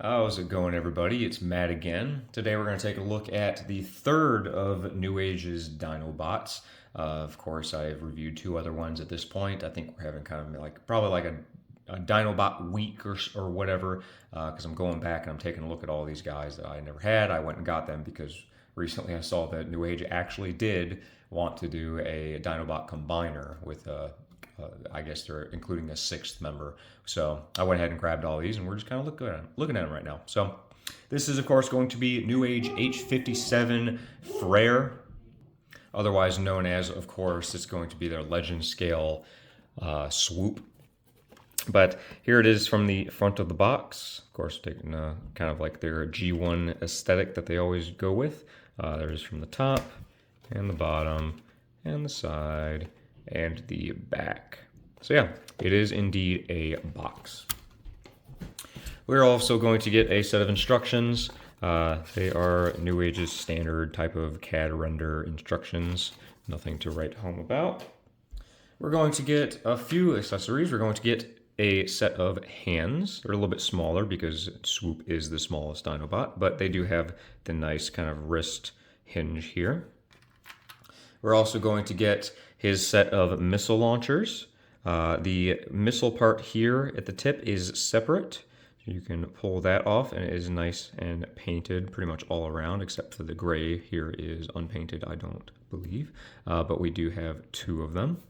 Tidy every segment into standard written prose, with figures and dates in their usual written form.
How's it going, everybody? It's Matt again. Today we're going to take a look at the third of NEWAGE's Dinobots. Of course, I've reviewed two other ones at this point. I think we're having kind of like probably like a Dinobot week or whatever, because I'm going back and I'm taking a look at all these guys that I never had. I went and got them because recently I saw that NEWAGE actually did want to do a Dinobot combiner with I guess they're including a sixth member. So I went ahead and grabbed all these, and we're just kind of looking at them right now. So this is, of course, going to be NEWAGE H57 FREYR, otherwise known as, of course, it's going to be their Legend Scale Swoop. But here it is from the front of the box. Of course, taking kind of like their G1 aesthetic that they always go with. There's from the top and the bottom and the side and the back. So yeah, it is indeed a box. We're also going to get a set of instructions. They are NEWAGE's standard type of CAD render instructions. Nothing to write home about. We're going to get a few accessories. We're going to get a set of hands. They're a little bit smaller because Swoop is the smallest Dinobot, but they do have the nice kind of wrist hinge here. We're also going to get his set of missile launchers. The missile part here at the tip is separate. You can pull that off, and it is nice and painted pretty much all around, except for the gray here is unpainted, I don't believe. But we do have two of them.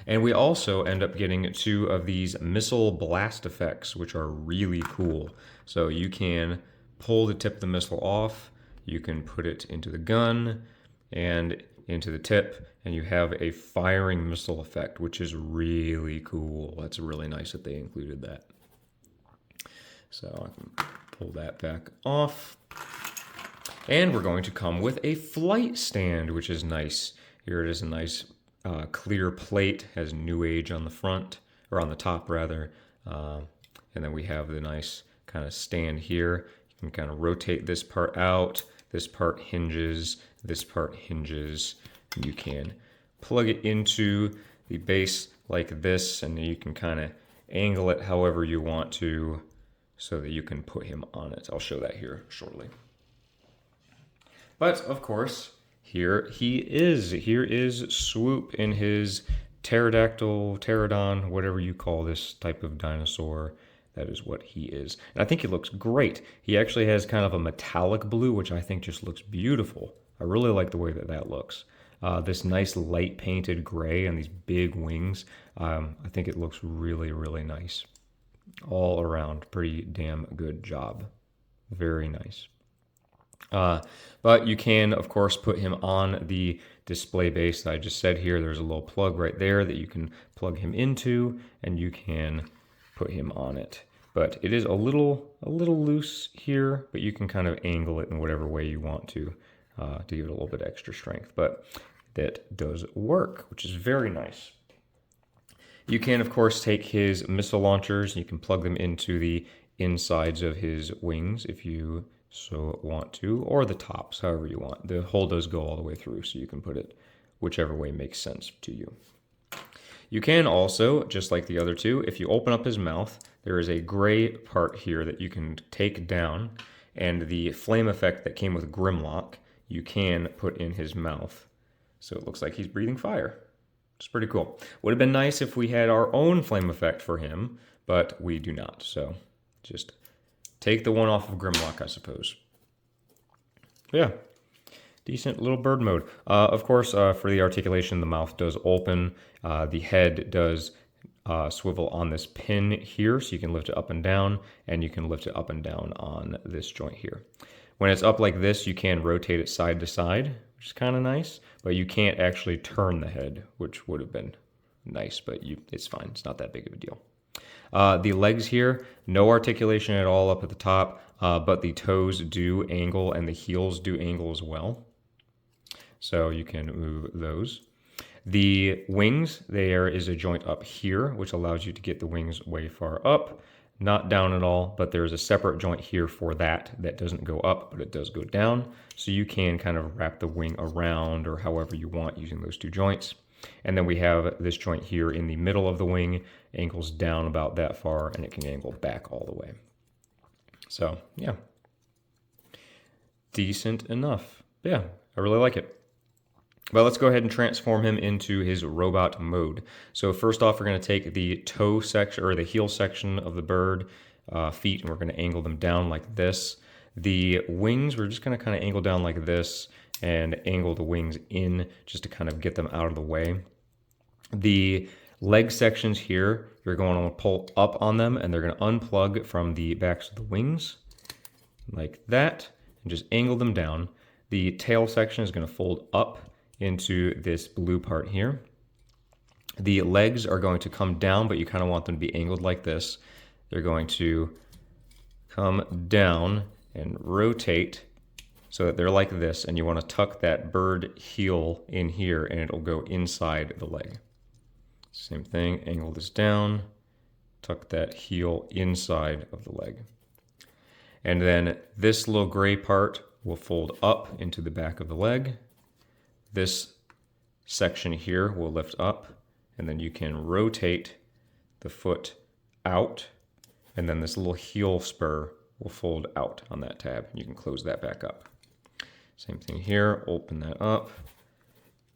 And we also end up getting two of these missile blast effects, which are really cool. So you can pull the tip of the missile off, you can put it into the gun, and into the tip, and you have a firing missile effect, which is really cool. That's really nice that they included that. So I can pull that back off. And we're going to come with a flight stand, which is nice. Here it is, a nice clear plate, has NEWAGE on the front, or on the top rather. And then we have the nice kind of stand here. You can kind of rotate this part out. This part hinges, this part hinges. You can plug it into the base like this, and you can kind of angle it however you want to so that you can put him on it. I'll show that here shortly. But of course, here he is. Here is Swoop in his pterodactyl, pterodon, whatever you call this type of dinosaur. That is what he is. And I think he looks great. He actually has kind of a metallic blue, which I think just looks beautiful. I really like the way that that looks. This nice light painted gray and these big wings. I think it looks really, really nice. All around, pretty damn good job. Very nice. But you can, of course, put him on the display base that I just said here. There's a little plug right there that you can plug him into, and you can put him on it. But it is a little loose here, but you can kind of angle it in whatever way you want to give it a little bit extra strength. But that does work, which is very nice. You can, of course, take his missile launchers, and you can plug them into the insides of his wings if you so want to, or the tops, however you want. The hole does go all the way through, so you can put it whichever way makes sense to you. You can also, just like the other two, if you open up his mouth, there is a gray part here that you can take down, and the flame effect that came with Grimlock, you can put in his mouth. So it looks like he's breathing fire. It's pretty cool. Would have been nice if we had our own flame effect for him, but we do not. So just take the one off of Grimlock, I suppose. Yeah. Decent little bird mode. Of course, for the articulation, the mouth does open. The head does swivel on this pin here, so you can lift it up and down, and you can lift it up and down on this joint here. When it's up like this, you can rotate it side to side, which is kind of nice, but you can't actually turn the head, which would have been nice, but it's fine. It's not that big of a deal. The legs here, no articulation at all up at the top, but the toes do angle and the heels do angle as well. So you can move those. The wings, there is a joint up here, which allows you to get the wings way far up, not down at all, but there's a separate joint here for that doesn't go up, but it does go down. So you can kind of wrap the wing around or however you want using those two joints. And then we have this joint here in the middle of the wing, angles down about that far, and it can angle back all the way. So yeah, decent enough. Yeah, I really like it. But let's go ahead and transform him into his robot mode. So first off, we're going to take the toe section or the heel section of the bird feet, and we're going to angle them down like this. The wings, we're just going to kind of angle down like this and angle the wings in just to kind of get them out of the way. The leg sections here, you're going to pull up on them, and they're going to unplug from the backs of the wings like that, and just angle them down. The tail section is going to fold up into this blue part here. The legs are going to come down, but you kind of want them to be angled like this. They're going to come down and rotate so that they're like this, and you want to tuck that bird heel in here, and it'll go inside the leg. Same thing, angle this down, tuck that heel inside of the leg. And then this little gray part will fold up into the back of the leg. This section here will lift up, and then you can rotate the foot out, and then this little heel spur will fold out on that tab, and you can close that back up. Same thing here, open that up,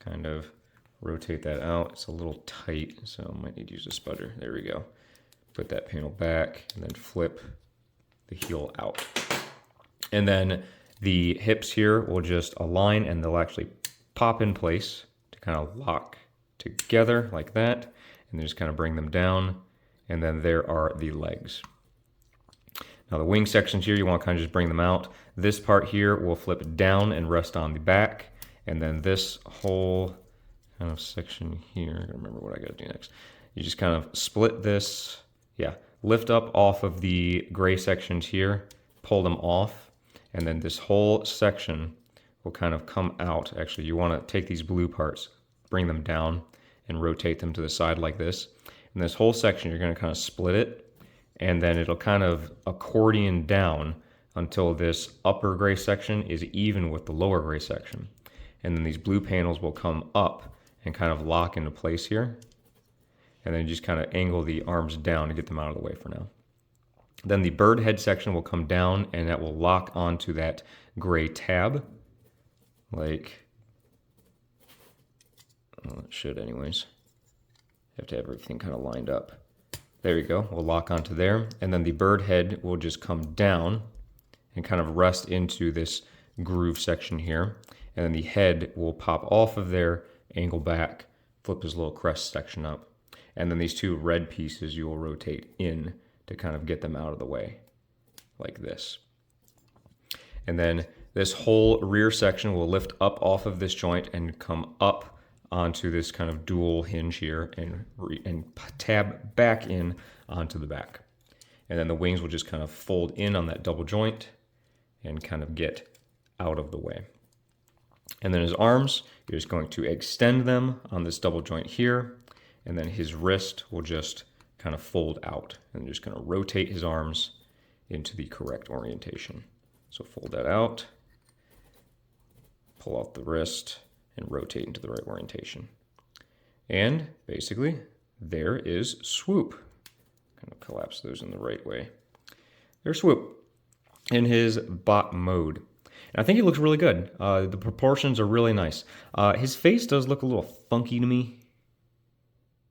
kind of rotate that out. It's a little tight, so I might need to use a spudder. There we go. Put that panel back, and then flip the heel out. And then the hips here will just align, and they'll actually pop in place to kind of lock together like that, and then just kind of bring them down, and then there are the legs. Now the wing sections here, you want to kind of just bring them out. This part here will flip down and rest on the back, and then this whole kind of section here, I don't remember what I got to do next. You just kind of split this, lift up off of the gray sections here, pull them off, and then this whole section will kind of come out. Actually, you want to take these blue parts, bring them down, and rotate them to the side like this. And this whole section, you're going to kind of split it, and then it'll kind of accordion down until this upper gray section is even with the lower gray section. And then these blue panels will come up and kind of lock into place here. And then you just kind of angle the arms down to get them out of the way for now. Then the bird head section will come down, and that will lock onto that gray tab. Like, well, it should anyways. You have to have everything kind of lined up. There you go, we'll lock onto there. And then the bird head will just come down and kind of rest into this groove section here. And then the head will pop off of there, angle back, flip this little crest section up. And then these two red pieces you will rotate in to kind of get them out of the way, like this. And then this whole rear section will lift up off of this joint and come up onto this kind of dual hinge here and tab back in onto the back. And then the wings will just kind of fold in on that double joint and kind of get out of the way. And then his arms, you're just going to extend them on this double joint here, and then his wrist will just kind of fold out, and you're just going to rotate his arms into the correct orientation. So fold that out, pull out the wrist, and rotate into the right orientation. And basically, there is Swoop. Kind of collapse those in the right way. There's Swoop in his bot mode. And I think he looks really good. The proportions are really nice. His face does look a little funky to me.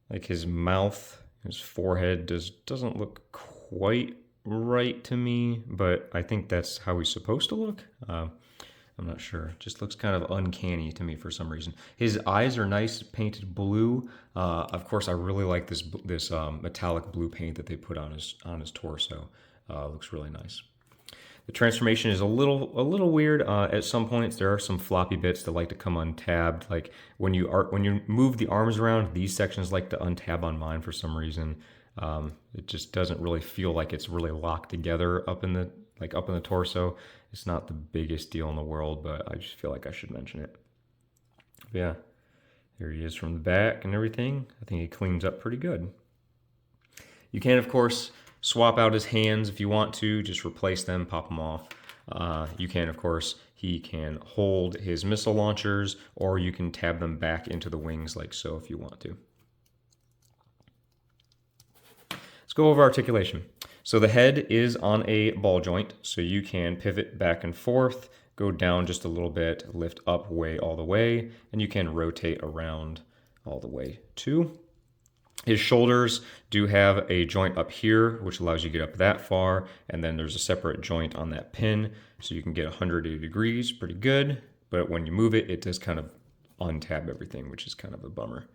Like his mouth, his forehead doesn't look quite right to me, but I think that's how he's supposed to look. I'm not sure. Just looks kind of uncanny to me for some reason. His eyes are nice, painted blue. Of course, I really like this metallic blue paint that they put on his torso. Looks really nice. The transformation is a little weird. At some points, there are some floppy bits that like to come untabbed. Like when you move the arms around, these sections like to untab on mine for some reason. It just doesn't really feel like it's really locked together up in the torso. It's not the biggest deal in the world, but I just feel like I should mention it. But yeah, there he is from the back and everything. I think he cleans up pretty good. You can, of course, swap out his hands if you want to, just replace them, pop them off. You can, of course, he can hold his missile launchers, or you can tab them back into the wings like so if you want to. Let's go over articulation. So the head is on a ball joint, so you can pivot back and forth, go down just a little bit, lift up way all the way, and you can rotate around all the way too. His shoulders do have a joint up here, which allows you to get up that far, and then there's a separate joint on that pin, so you can get 180 degrees, pretty good, but when you move it, it does kind of untab everything, which is kind of a bummer.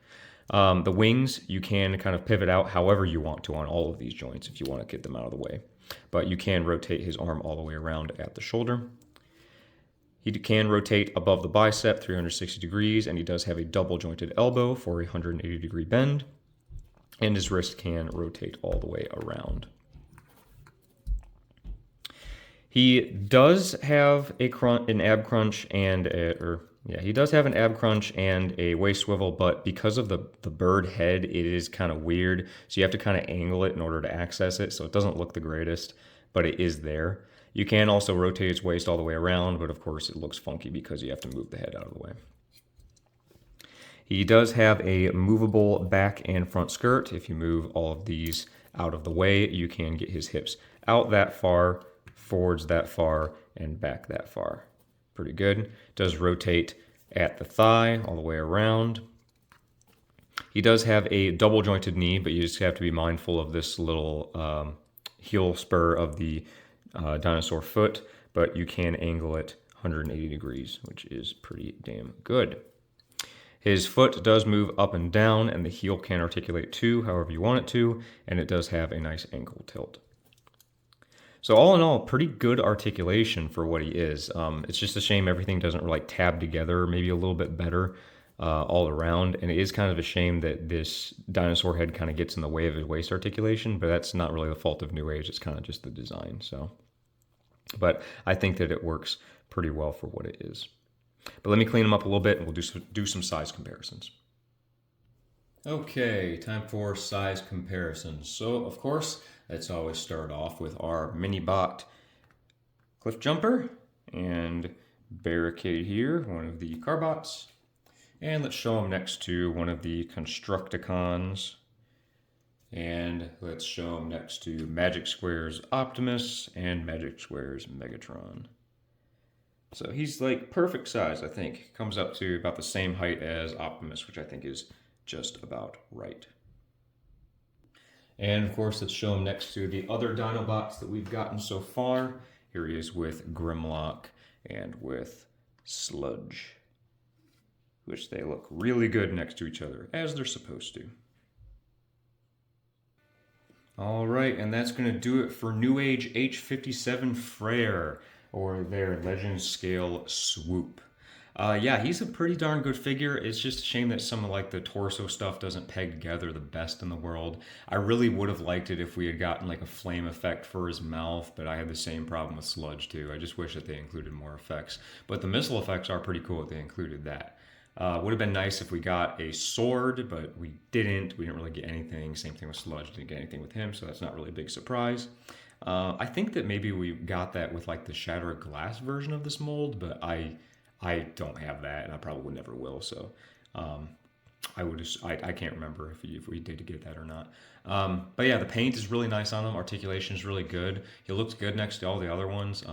The wings, you can kind of pivot out however you want to on all of these joints if you want to get them out of the way. But you can rotate his arm all the way around at the shoulder. He can rotate above the bicep 360 degrees, and he does have a double jointed elbow for a 180 degree bend. And his wrist can rotate all the way around. He does have an ab crunch and he does have an ab crunch and a waist swivel, but because of the bird head, it is kind of weird. So you have to kind of angle it in order to access it. So it doesn't look the greatest, but it is there. You can also rotate its waist all the way around, but of course it looks funky because you have to move the head out of the way. He does have a movable back and front skirt. If you move all of these out of the way, you can get his hips out that far, forwards that far, and back that far. Pretty good. Does rotate at the thigh all the way around. He does have a double jointed knee, but you just have to be mindful of this little heel spur of the dinosaur foot, but you can angle it 180 degrees, which is pretty damn good. His foot does move up and down, and the heel can articulate too, however you want it to, and it does have a nice ankle tilt. So all in all, pretty good articulation for what he is. It's just a shame everything doesn't like tab together, maybe a little bit better all around, and it is kind of a shame that this dinosaur head kind of gets in the way of his waist articulation, but that's not really the fault of New Age, it's kind of just the design. So, but I think that it works pretty well for what it is. But let me clean them up a little bit and we'll do some size comparisons. Okay, time for size comparisons. So, of course, let's always start off with our mini-bot cliff jumper and barricade here, one of the carbots. And let's show them next to one of the Constructicons. And let's show them next to Magic Square's Optimus and Magic Square's Megatron. So he's like perfect size, I think. Comes up to about the same height as Optimus, which I think is just about right. And of course, let's show him next to the other Dinobots that we've gotten so far. Here he is with Grimlock and with Sludge, which they look really good next to each other, as they're supposed to. All right, and that's going to do it for New Age H57 FREYR, or their Legend Scale Swoop. Yeah, he's a pretty darn good figure. It's just a shame that some of like the torso stuff doesn't peg together the best in the world. I really would have liked it if we had gotten like a flame effect for his mouth, but I had the same problem with Sludge too. I just wish that they included more effects. But the missile effects are pretty cool that they included that. Would have been nice if we got a sword, but we didn't. We didn't really get anything. Same thing with Sludge. Didn't get anything with him, so that's not really a big surprise. I think that maybe we got that with like the Shattered Glass version of this mold, but I don't have that, and I probably never will. So I can't remember if we did get that or not. But yeah, the paint is really nice on him. Articulation is really good. He looks good next to all the other ones.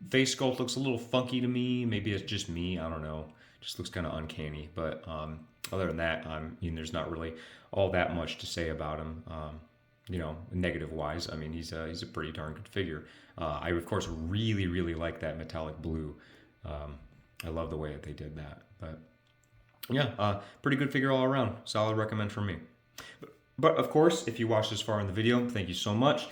Face sculpt looks a little funky to me. Maybe it's just me. I don't know. Just looks kind of uncanny. But other than that, there's not really all that much to say about him. Negative wise, I mean, he's a pretty darn good figure. I of course really like that metallic blue. I love the way that they did that. But yeah, pretty good figure all around. Solid recommend from me. But of course, if you watched this far in the video, thank you so much.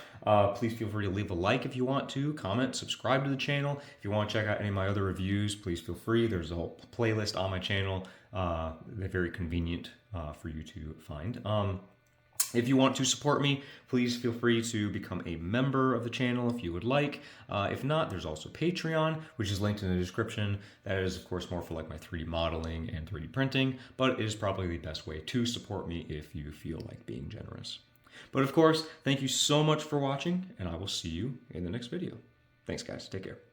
Please feel free to leave a like if you want to, comment, subscribe to the channel. If you want to check out any of my other reviews, please feel free. There's a whole playlist on my channel. They're very convenient for you to find. If you want to support me, please feel free to become a member of the channel if you would like. If not, there's also Patreon, which is linked in the description. That is, of course, more for like my 3D modeling and 3D printing, but it is probably the best way to support me if you feel like being generous. But of course, thank you so much for watching, and I will see you in the next video. Thanks, guys. Take care.